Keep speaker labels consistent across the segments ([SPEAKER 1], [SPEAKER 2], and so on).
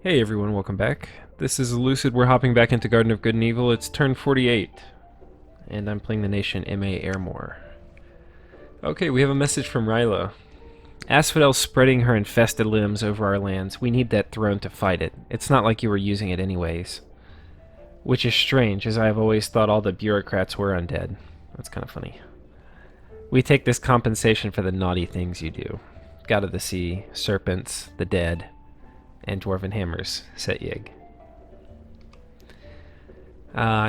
[SPEAKER 1] Hey everyone, welcome back. This is Lucid. We're hopping back into Garden of Good and Evil. It's turn 48, and I'm playing the nation MA-Ermor. Okay, we have a message from Ryla. Asphodel's spreading her infested limbs over our lands. We need that throne to fight it. It's not like you were using it anyways. Which is strange, as I have always thought all the bureaucrats were undead. That's kind of funny. We take this compensation for the naughty things you do. God of the Sea, serpents, the dead, and dwarven hammers, Set Yig.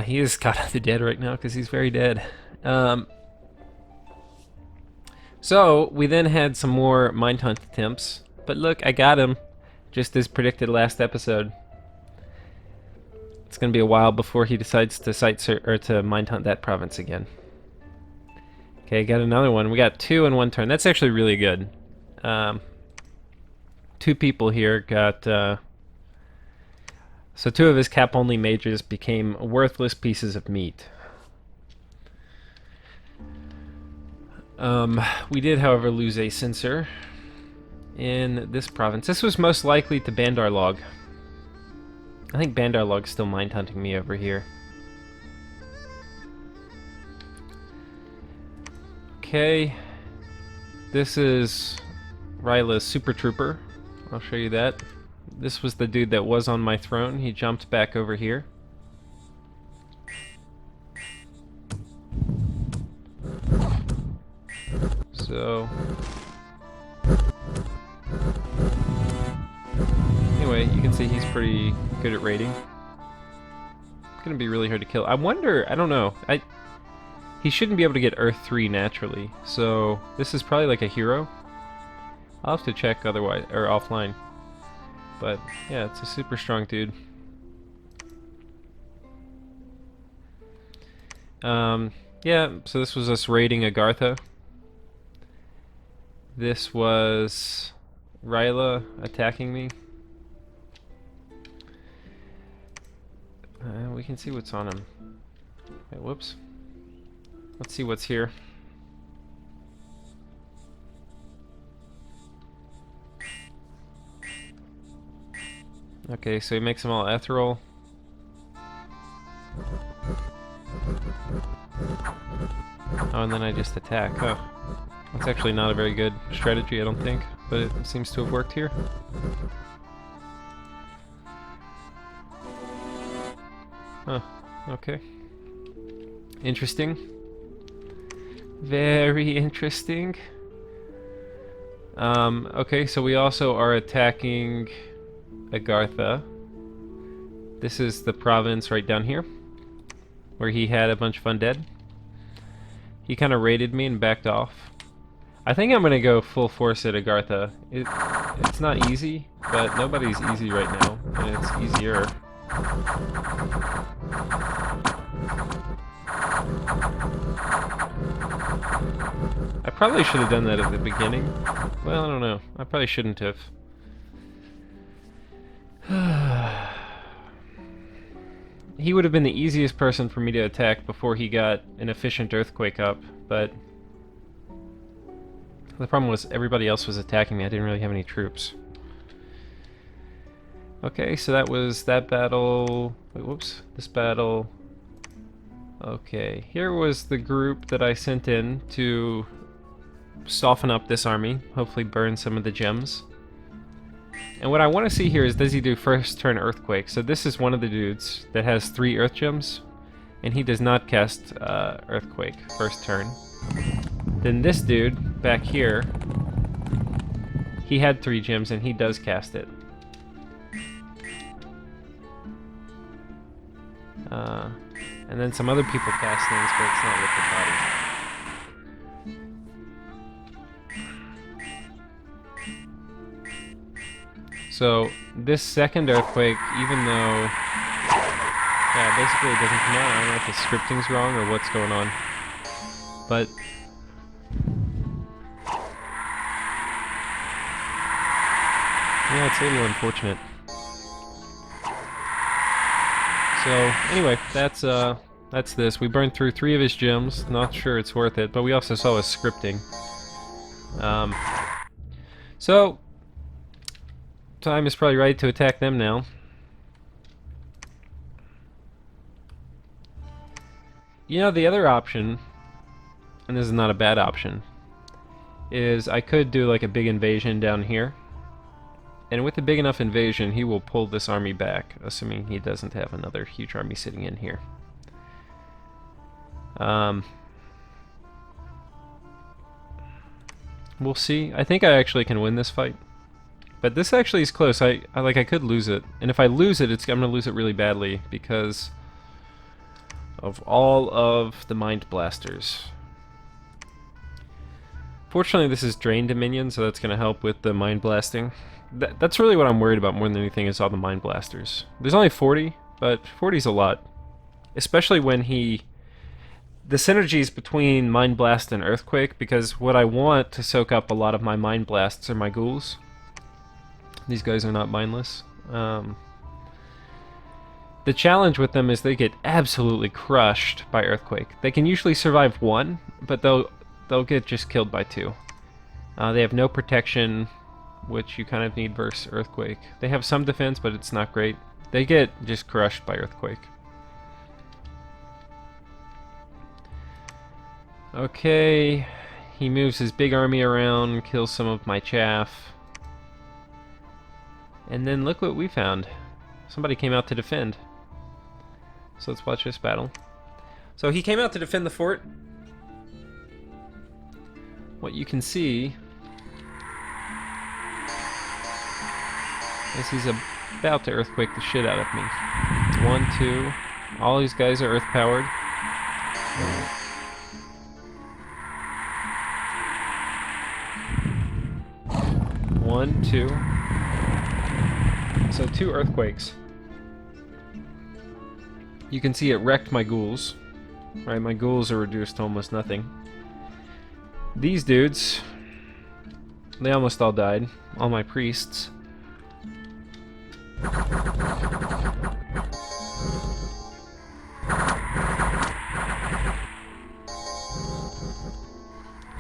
[SPEAKER 1] He is God of the Dead right now because he's very dead. So we then had some more mind hunt attempts, but look, I got him, just as predicted last episode. It's gonna be a while before he decides to to mind hunt that province again. Okay, got another one. We got 2 in one turn. That's actually really good. 2 people here got, so 2 of his cap-only mages became worthless pieces of meat. We did, however, lose a censor in this province. This was most likely to Bandarlog. I think Bandarlog's still mind-hunting me over here. Okay, this is Ryla's Super Trooper. I'll show you that. This was the dude that was on my throne. He jumped back over here. So... anyway, you can see he's pretty good at raiding. It's gonna be really hard to kill. I wonder, I don't know. He shouldn't be able to get Earth 3 naturally, so this is probably like a hero. I'll have to check otherwise, or offline. But yeah, it's a super strong dude. Yeah, so this was us raiding Agartha. This was Ryla attacking me. We can see what's on him. Wait, whoops. Let's see what's here. Okay, so he makes them all ethereal. Oh, and then I just attack. Oh, that's actually not a very good strategy, I don't think, but it seems to have worked here. Huh, okay. Interesting. Very interesting. Okay, so we also are attacking Agartha. This is the province right down here, where he had a bunch of undead. He kind of raided me and backed off. I think I'm gonna go full force at Agartha. It's not easy, but nobody's easy right now, and it's easier. I probably should have done that at the beginning. Well, I don't know. I probably shouldn't have. He would have been the easiest person for me to attack before he got an efficient earthquake up, but the problem was everybody else was attacking me. I didn't really have any troops. Okay, so that was that battle. Wait, whoops. This battle. Okay, here was the group that I sent in to soften up this army, hopefully burn some of the gems. And what I want to see here is, does he do first turn earthquake? So this is one of the dudes that has 3 earth gems, and he does not cast earthquake first turn. Then this dude back here, he had 3 gems and he does cast it. And then some other people cast things, but it's not with the body. So this second earthquake, even though, yeah, basically it doesn't come out. I don't know if the scripting's wrong or what's going on, but yeah, it's a little unfortunate. So anyway, that's this. We burned through 3 of his gems. Not sure it's worth it, but we also saw his scripting. So Time is probably right to attack them now. You know, the other option, and this is not a bad option, is I could do like a big invasion down here. And with a big enough invasion, he will pull this army back, assuming he doesn't have another huge army sitting in here. We'll see. I think I actually can win this fight. But this actually is close. I could lose it. And if I lose it, I'm going to lose it really badly because of all of the Mind Blasters. Fortunately, this is Drain Dominion, so that's going to help with the Mind Blasting. That's really what I'm worried about more than anything is all the Mind Blasters. There's only 40, but 40 is a lot. Especially when the synergies between Mind Blast and Earthquake, because what I want to soak up a lot of my Mind Blasts are my ghouls. These guys are not mindless. The challenge with them is they get absolutely crushed by Earthquake. They can usually survive one, but they'll get just killed by two. They have no protection, which you kind of need versus Earthquake. They have some defense, but it's not great. They get just crushed by Earthquake. Okay, he moves his big army around, kills some of my chaff. And then look what we found. Somebody came out to defend. So let's watch this battle. So he came out to defend the fort. What you can see is he's about to Earthquake the shit out of me. 1, 2. All these guys are Earth-powered. 1, 2. So 2 Earthquakes. You can see it wrecked my ghouls. Right, my ghouls are reduced to almost nothing. These dudes, they almost all died. All my priests.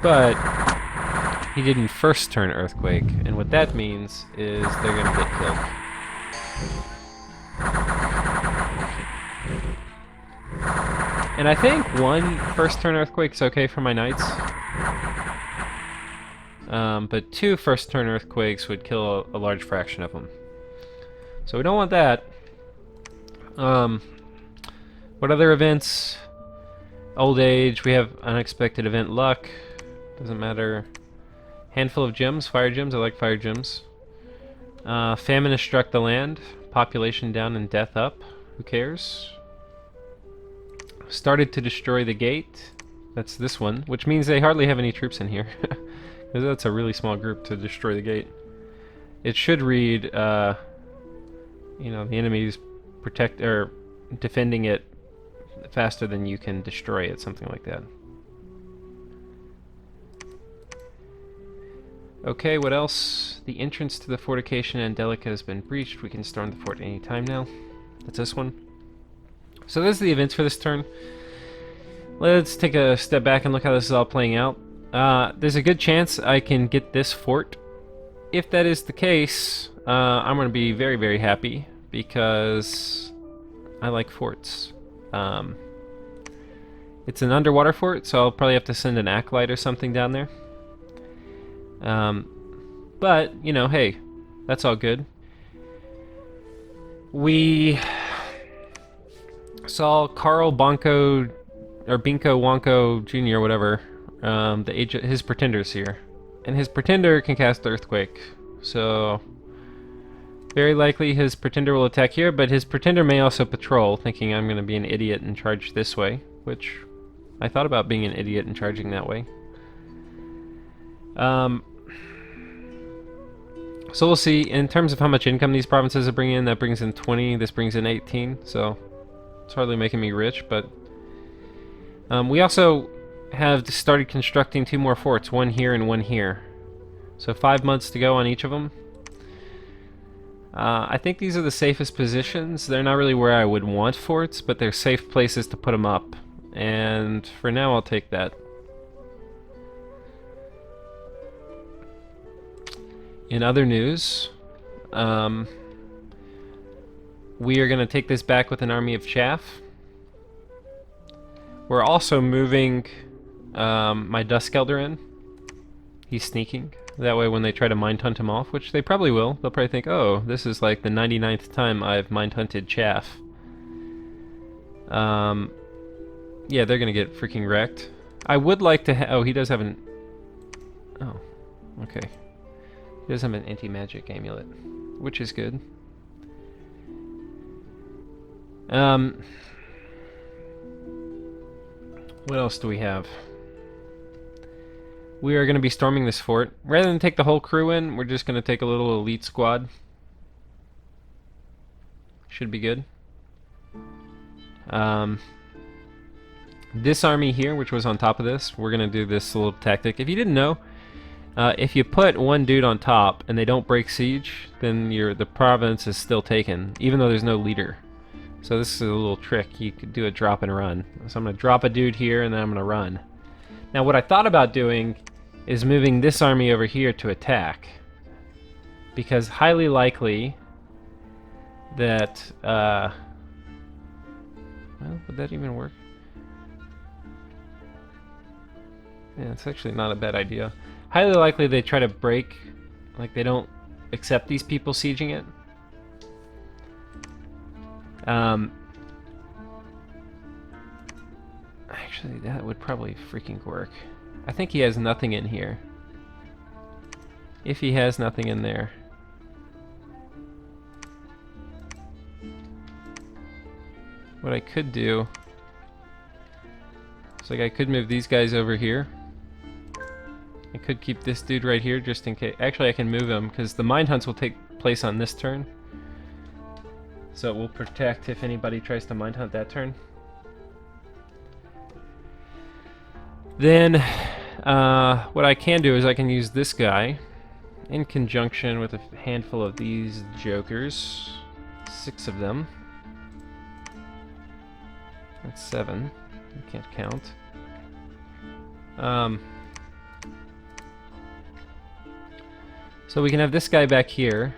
[SPEAKER 1] But he didn't first turn Earthquake, and what that means is they're gonna get killed. And I think 1 first turn Earthquake is okay for my knights. But 2 first turn Earthquakes would kill a large fraction of them. So we don't want that. What other events? Old Age, we have Unexpected Event Luck. Doesn't matter. Handful of gems, fire gems, I like fire gems. Famine has struck the land. Population down and death up. Who cares? Started to destroy the gate. That's this one, which means they hardly have any troops in here. Because that's a really small group to destroy the gate. It should read, you know, the enemy's defending it faster than you can destroy it, something like that. Okay, what else? The entrance to the fortification Angelica has been breached. We can storm the fort any time now. That's this one. So those are the events for this turn. Let's take a step back and look how this is all playing out. There's a good chance I can get this fort. If that is the case, I'm going to be very, very happy because I like forts. It's an underwater fort, so I'll probably have to send an acolyte or something down there. But, you know, hey, that's all good. We saw Carl Binko Wonko Jr. whatever, his pretender's here. And his pretender can cast Earthquake. So very likely his pretender will attack here, but his pretender may also patrol, thinking I'm going to be an idiot and charge this way, which I thought about being an idiot and charging that way. So we'll see. In terms of how much income these provinces are bringing in, that brings in 20, this brings in 18, so it's hardly making me rich, but we also have started constructing 2 more forts, 1 here and 1 here. So 5 months to go on each of them. I think these are the safest positions. They're not really where I would want forts, but they're safe places to put them up. And for now, I'll take that. In other news, We are going to take this back with an army of chaff. We're also moving my Duskelder in. He's sneaking. That way when they try to mind hunt him off, which they probably will, they'll probably think, oh, this is like the 99th time I've mind hunted chaff. Yeah, they're going to get freaking wrecked. I would like to oh, he does have an... Oh, okay. He does have an anti-magic amulet, which is good. What else do we have? We are going to be storming this fort. Rather than take the whole crew in, we're just going to take a little elite squad. Should be good. This army here, which was on top of this, we're going to do this little tactic. If you didn't know, if you put one dude on top and they don't break siege, then the province is still taken, even though there's no leader. So this is a little trick. You could do a drop and run. So I'm going to drop a dude here and then I'm going to run. Now what I thought about doing is moving this army over here to attack. Because highly likely that... well, would that even work? Yeah, it's actually not a bad idea. Highly likely they try to break, like they don't accept these people sieging it. Actually, that would probably freaking work. I think he has nothing in here. If he has nothing in there. What I could do is like I could move these guys over here. I could keep this dude right here just in case. Actually, I can move him because the mine hunts will take place on this turn. So it will protect if anybody tries to mine hunt that turn. Then what I can do is I can use this guy in conjunction with a handful of these jokers. 6 of them. That's 7. You can't count. So we can have this guy back here.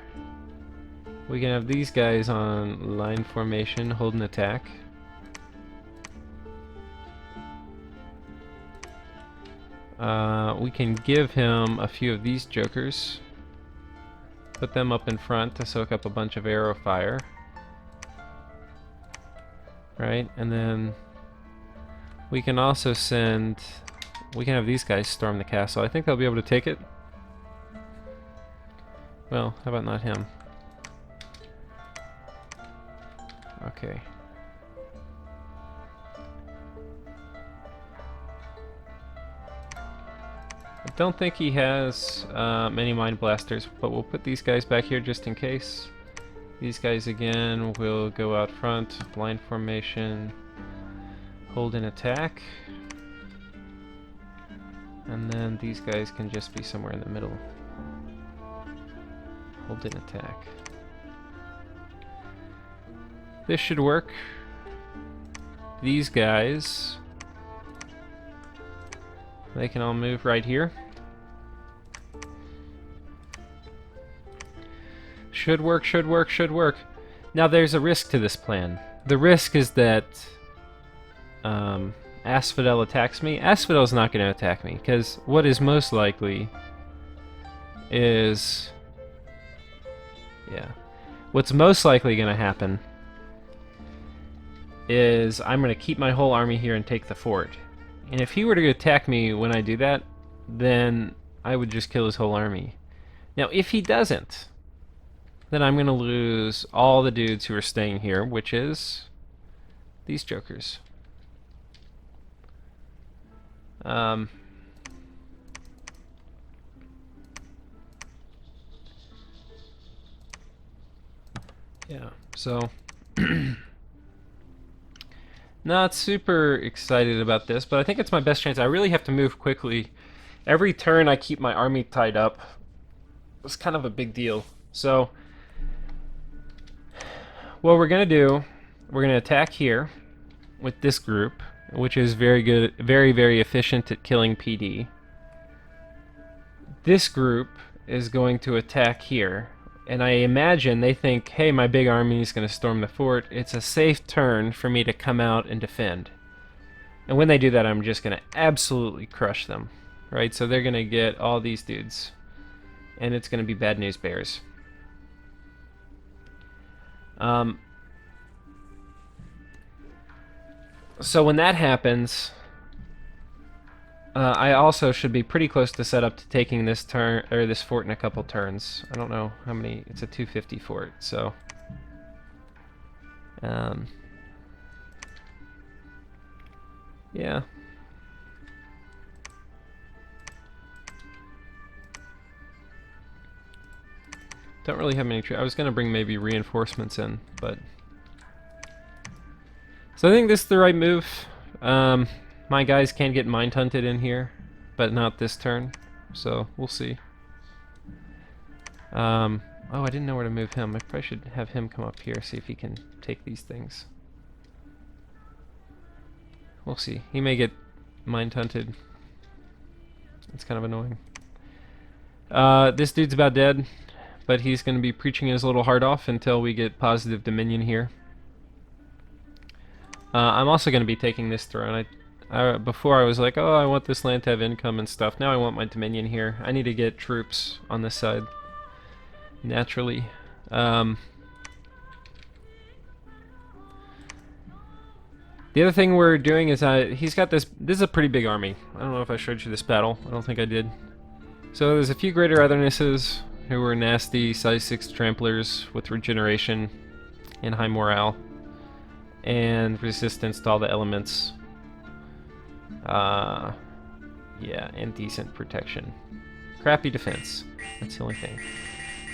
[SPEAKER 1] We can have these guys on line formation, hold an attack. We can give him a few of these jokers. Put them up in front to soak up a bunch of arrow fire. Right, and then we can also send... We can have these guys storm the castle. I think they'll be able to take it. Well, how about not him? Okay. I don't think he has many Mind Blasters, but we'll put these guys back here just in case. These guys again will go out front, line formation, hold an attack. And then these guys can just be somewhere in the middle. Hold an attack. This should work. These guys, they can all move right here. Should work, should work, should work. Now there's a risk to this plan. The risk is that Asphodel attacks me. Asphodel's not going to attack me, because what is most likely is... Yeah. What's most likely going to happen is I'm going to keep my whole army here and take the fort. And if he were to attack me when I do that, then I would just kill his whole army. Now, if he doesn't, then I'm going to lose all the dudes who are staying here, which is these jokers. Yeah, so not super excited about this, but I think it's my best chance. I really have to move quickly. Every turn I keep my army tied up. It's kind of a big deal. So what we're going to do, we're going to attack here with this group, which is very good, very, very efficient at killing PD. This group is going to attack here. And I imagine they think, hey, my big army is going to storm the fort. It's a safe turn for me to come out and defend. And when they do that, I'm just going to absolutely crush them. Right? So they're going to get all these dudes. And it's going to be bad news bears. So when that happens, I also should be pretty close to set up to taking this turn or this fort in a couple turns. I don't know how many. It's a 250 fort, so yeah. Don't really have many troops. I was gonna bring maybe reinforcements in, but so I think this is the right move. My guys can get mind hunted in here, but not this turn. So we'll see. Oh, I didn't know where to move him. I probably should have him come up here, see if he can take these things. We'll see. He may get mind hunted. It's kind of annoying. This dude's about dead, but he's going to be preaching his little heart off until we get positive dominion here. I'm also going to be taking this throne. Before I was like, oh, I want this land to have income and stuff. Now I want my dominion here. I need to get troops on this side. Naturally. The other thing we're doing is he's got this is a pretty big army. I don't know if I showed you this battle. I don't think I did. So there's a few greater othernesses who were nasty size 6 tramplers with regeneration and high morale and resistance to all the elements. Yeah, and decent protection. Crappy defense. That's the only thing.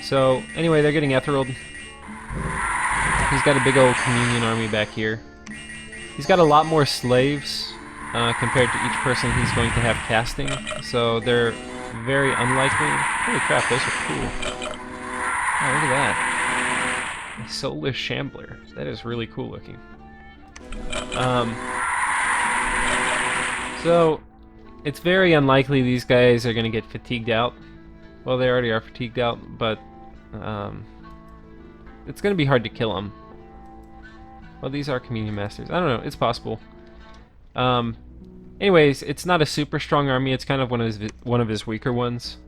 [SPEAKER 1] So, anyway, they're getting Etherealed. He's got a big old communion army back here. He's got a lot more slaves compared to each person he's going to have casting. So they're very unlikely. Holy crap, those are cool. Oh, look at that. A soulless shambler. That is really cool looking. So, it's very unlikely these guys are going to get fatigued out. Well, they already are fatigued out, but it's going to be hard to kill them. Well, these are communion masters. I don't know. It's possible. Anyways, it's not a super strong army. It's kind of one of his weaker ones.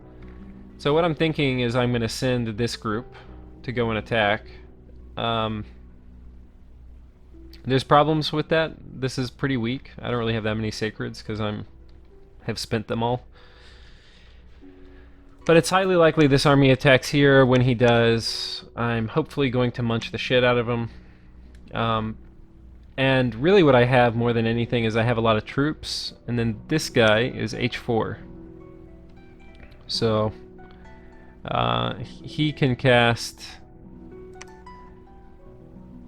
[SPEAKER 1] So what I'm thinking is I'm going to send this group to go and attack. There's problems with that. This is pretty weak. I don't really have that many sacreds because have spent them all. But it's highly likely this army attacks here. When he does, I'm hopefully going to munch the shit out of him. And really what I have more than anything is I have a lot of troops, and then this guy is H4. So he can cast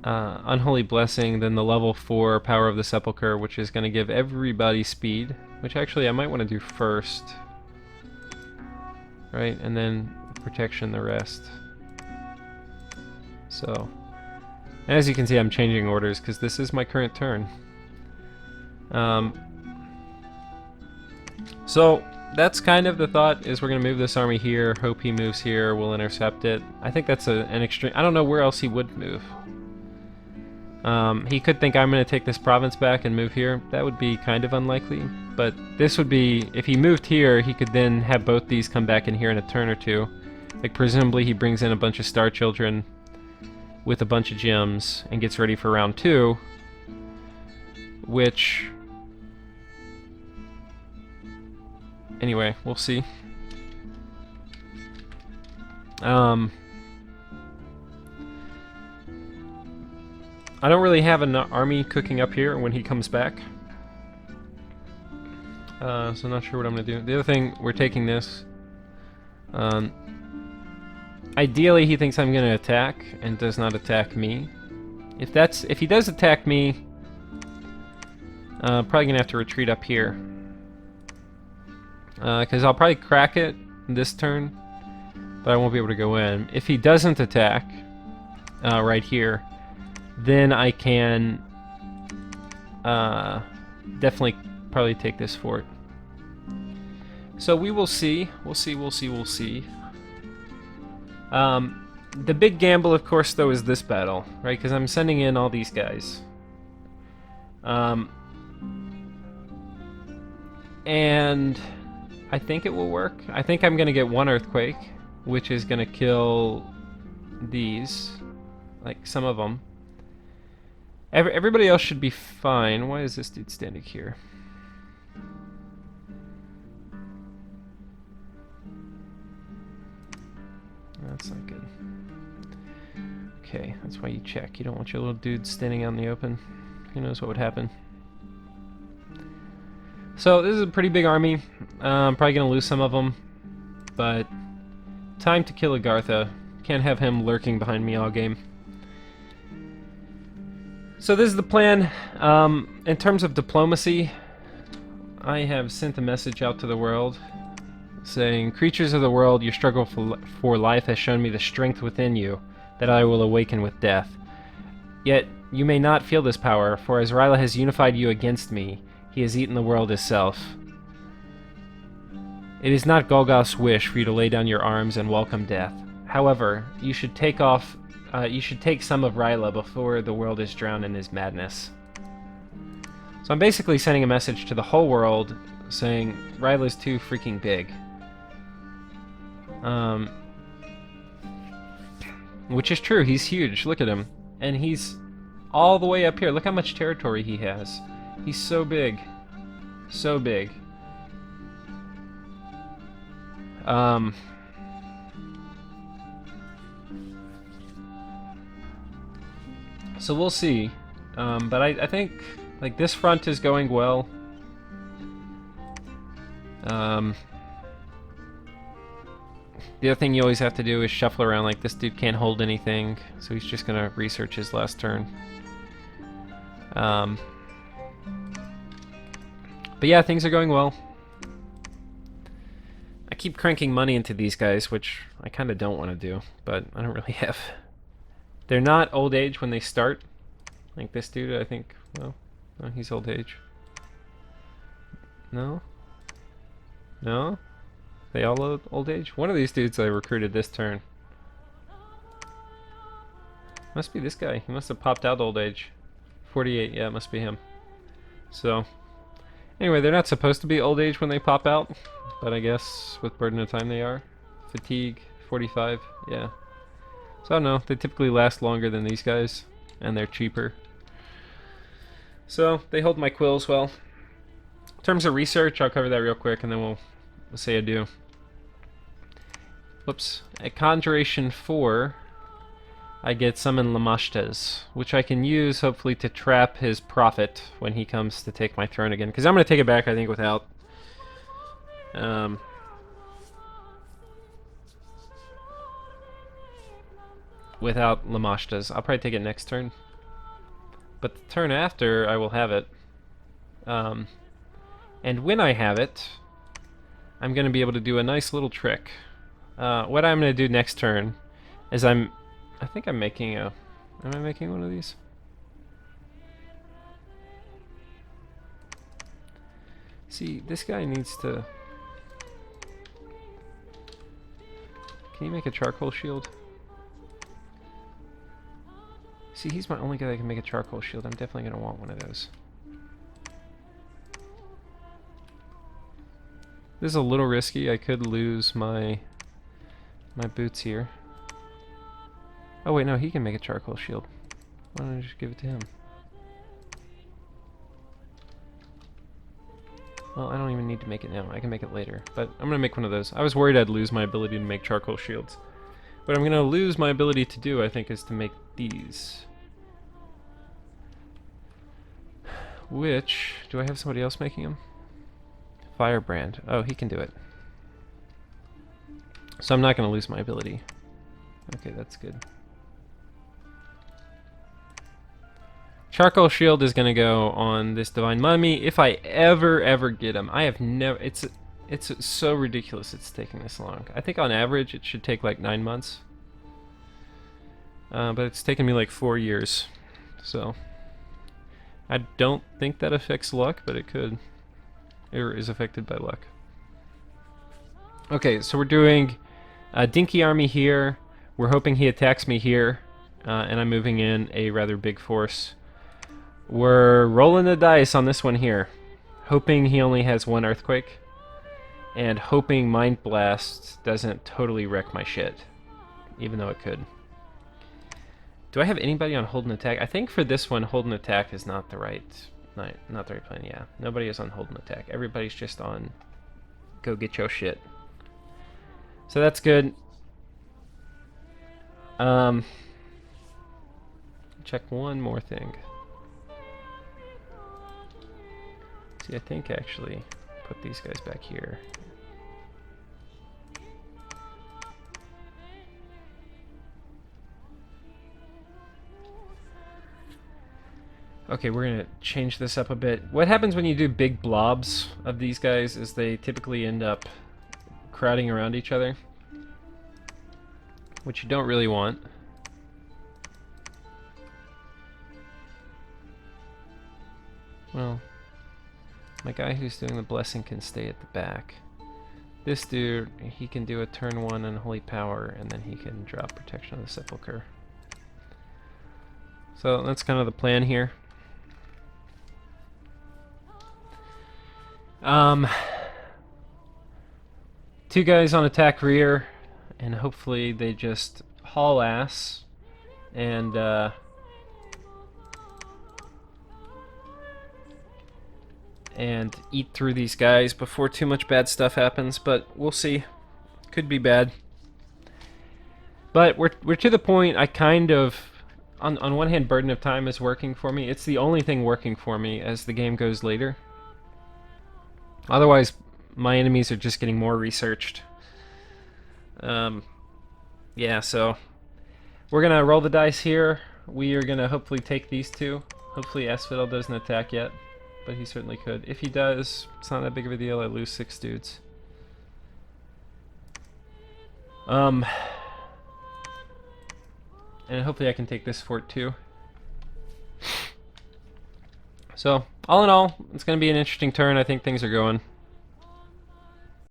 [SPEAKER 1] Unholy Blessing, then the level 4 Power of the Sepulchre, which is going to give everybody speed, which actually I might want to do first. Right, and then protection the rest. So, as you can see, I'm changing orders because this is my current turn. So that's kind of the thought, is we're going to move this army here, hope he moves here, we'll intercept it. I think that's an extreme... I don't know where else he would move. He could think I'm going to take this province back and move here. That would be kind of unlikely, but this would be... If he moved here, he could then have both these come back in here in a turn or two. Like, presumably he brings in a bunch of Star Children with a bunch of gems and gets ready for round 2, which... Anyway, we'll see. I don't really have an army cooking up here when he comes back. So I'm not sure what I'm going to do. The other thing, we're taking this. Ideally, he thinks I'm going to attack and does not attack me. If he does attack me, probably going to have to retreat up here. Because I'll probably crack it this turn, but I won't be able to go in. If he doesn't attack right here, then I can definitely probably take this fort. So we will see. We'll see. The big gamble, of course, though, is this battle, right? Because I'm sending in all these guys. And I think it will work. I think I'm going to get one earthquake, which is going to kill these, like some of them. Everybody else should be fine. Why is this dude standing here? That's not good. Okay, that's why you check. You don't want your little dude standing out in the open. Who knows what would happen. So this is a pretty big army. I'm probably going to lose some of them. But time to kill Agartha. Can't have him lurking behind me all game. So this is the plan. In terms of diplomacy, I have sent a message out to the world saying, creatures of the world, your struggle for life has shown me the strength within you that I will awaken with death. Yet you may not feel this power, for as Ryla has unified you against me, he has eaten the world itself. It is not Golgoth's wish for you to lay down your arms and welcome death. However, you should take some of Ryla before the world is drowned in his madness. So I'm basically sending a message to the whole world saying Ryla's too freaking big. Which is true, he's huge, look at him. And he's all the way up here. Look how much territory he has. He's so big. So big. So we'll see. But I think like this front is going well. The other thing you always have to do is shuffle around. Like this dude can't hold anything, so he's just gonna research his last turn. But yeah, things are going well. I keep cranking money into these guys, which I kind of don't want to do, but I don't really have. They're not old age when they start. Like this dude, I think, well, no, he's old age. No? No? They all old age? One of these dudes I recruited this turn. Must be this guy. He must have popped out old age. 48, yeah, it must be him. So, anyway, they're not supposed to be old age when they pop out, but I guess with burden of time they are. Fatigue, 45, yeah. So I don't know, they typically last longer than these guys, and they're cheaper. So, they hold my quills well. In terms of research, I'll cover that real quick, and then we'll say adieu. Whoops. At Conjuration 4, I get Summon Lamashtes, which I can use, hopefully, to trap his prophet when he comes to take my throne again. Because I'm going to take it back, I think, without... without Lamashtes. I'll probably take it next turn. But the turn after, I will have it. And when I have it, I'm going to be able to do a nice little trick. What I'm going to do next turn is I think I'm making a... Am I making one of these? See, this guy needs to... Can you make a charcoal shield? See, he's my only guy that can make a charcoal shield. I'm definitely going to want one of those. This is a little risky. I could lose my boots here. Oh wait, no, he can make a charcoal shield. Why don't I just give it to him? Well, I don't even need to make it now. I can make it later. But I'm gonna make one of those. I was worried I'd lose my ability to make charcoal shields. What I'm gonna lose my ability to do, I think, is to make these. Which, do I have somebody else making them? Firebrand. Oh, he can do it. So I'm not going to lose my ability. Okay, that's good. Charcoal shield is going to go on this divine mummy if I ever get him. I have never... It's so ridiculous it's taking this long. I think on average it should take like 9 months. But it's taken me like 4 years. So I don't think that affects luck, but it could. Or is affected by luck. Okay, so we're doing a dinky army here. We're hoping he attacks me here, and I'm moving in a rather big force. We're rolling the dice on this one here, hoping he only has one earthquake, and hoping Mind Blast doesn't totally wreck my shit, even though it could. Do I have anybody on hold and attack? I think for this one, hold and attack is not the right plan. Yeah, nobody is on hold and attack. Everybody's just on go get your shit. So that's good. Check one more thing. See, I think actually put these guys back here. Okay, we're gonna change this up a bit. What happens when you do big blobs of these guys is they typically end up crowding around each other, which you don't really want. Well, my guy who's doing the blessing can stay at the back. This dude, he can do a turn 1 Unholy Power, and then he can drop Protection of the Sepulchre. So that's kind of the plan here. Two guys on attack rear, and hopefully they just haul ass and eat through these guys before too much bad stuff happens, but we'll see. Could be bad. But we're to the point I kind of, on one hand, Burden of Time is working for me. It's the only thing working for me as the game goes later. Otherwise, my enemies are just getting more researched. Yeah, so we're gonna roll the dice here. We are gonna hopefully take these two. Hopefully Asphodel doesn't attack yet, but he certainly could. If he does, it's not that big of a deal. I lose 6 dudes. And hopefully I can take this fort too. So, all in all, it's going to be an interesting turn. I think things are going.